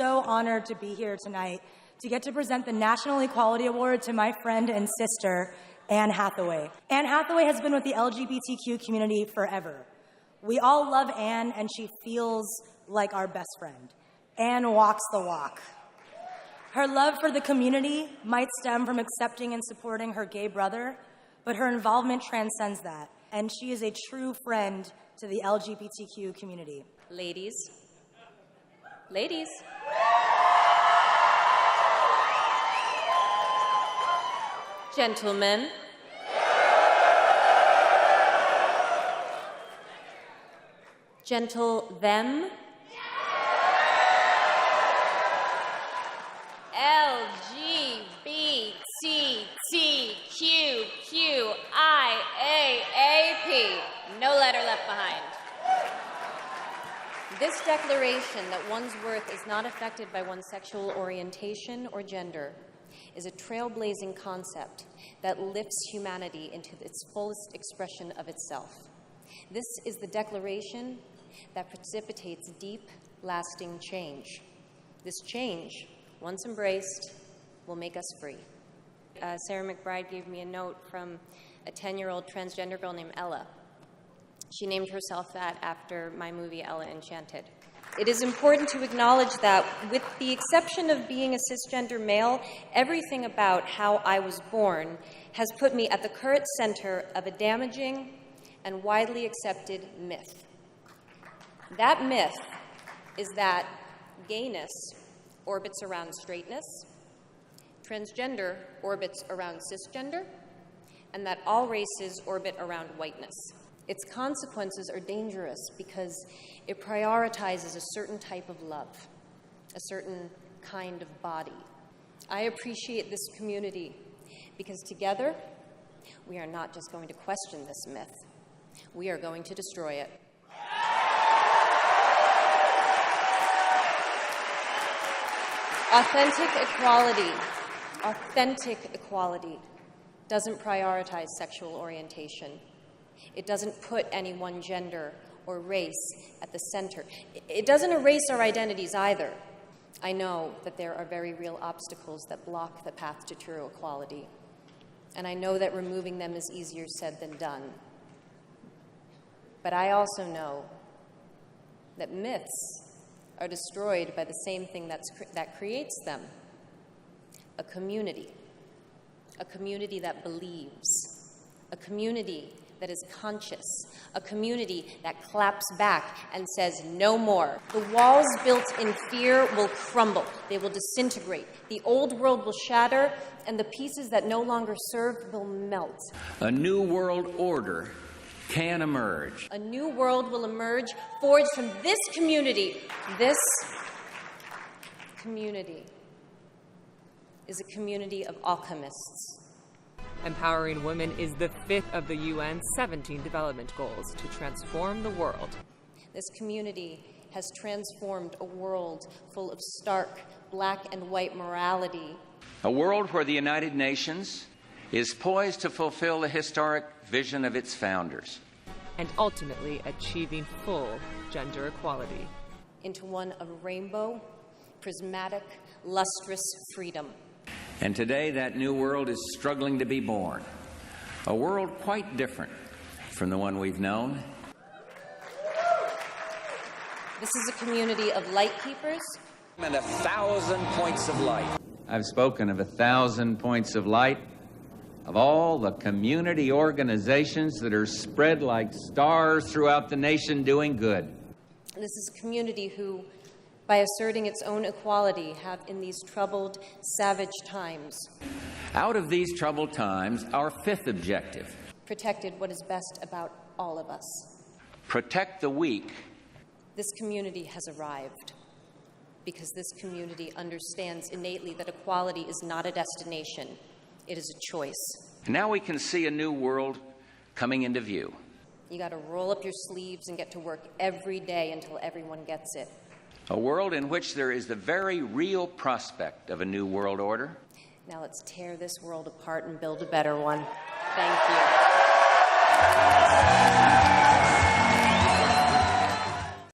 so honored to be here tonight to get to present the National Equality Award to my friend and sister, Anne Hathaway. Anne Hathaway has been with the LGBTQ community forever. We all love Anne, and she feels like our best friend. Anne walks the walk. Her love for the community might stem from accepting and supporting her gay brother, but her involvement transcends that, and she is a true friend to the LGBTQ community. Ladies. Ladies. Gentlemen. Gentle them. LGBTQQIAAP. No letter left behind. This declaration that one's worth is not affected by one's sexual orientation or gender is a trailblazing concept that lifts humanity into its fullest expression of itself. This is the declaration that precipitates deep, lasting change. This change, once embraced, will make us free. Sarah McBride gave me a note from a 10-year-old transgender girl named Ella. She named herself that after my movie Ella Enchanted. It is important to acknowledge that, with the exception of being a cisgender male, everything about how I was born has put me at the current center of a damaging and widely accepted myth. That myth is that gayness orbits around straightness, transgender orbits around cisgender, and that all races orbit around whiteness. Its consequences are dangerous because it prioritizes a certain type of love, a certain kind of body. I appreciate this community because together we are not just going to question this myth, we are going to destroy it. Authentic equality doesn't prioritize sexual orientation. It doesn't put any one gender or race at the center. It doesn't erase our identities either. I know that there are very real obstacles that block the path to true equality, and I know that removing them is easier said than done. But I also know that myths are destroyed by the same thing that creates them, a community that believes, a community that is conscious, a community that claps back and says no more. The walls built in fear will crumble. They will disintegrate. The old world will shatter, and the pieces that no longer serve will melt. A new world order can emerge. A new world will emerge, forged from this community. This community is a community of alchemists. Empowering women is the 5th of the UN's 17 development goals to transform the world. This community has transformed a world full of stark black and white morality. A world where the United Nations is poised to fulfill the historic vision of its founders. And ultimately achieving full gender equality. Into one of rainbow, prismatic, lustrous freedom. And today that new world is struggling to be born. A world quite different from the one we've known. This is a community of light keepers. And 1,000 points of light. I've spoken of 1,000 points of light, of all the community organizations that are spread like stars throughout the nation doing good. This is a community who, by asserting its own equality, have in these troubled, savage times. Out of these troubled times, our 5th objective. Protected what is best about all of us. Protect the weak. This community has arrived because this community understands innately that equality is not a destination. It is a choice. Now we can see a new world coming into view. You got to roll up your sleeves and get to work every day until everyone gets it. A world in which there is the very real prospect of a new world order. Now let's tear this world apart and build a better one. Thank you.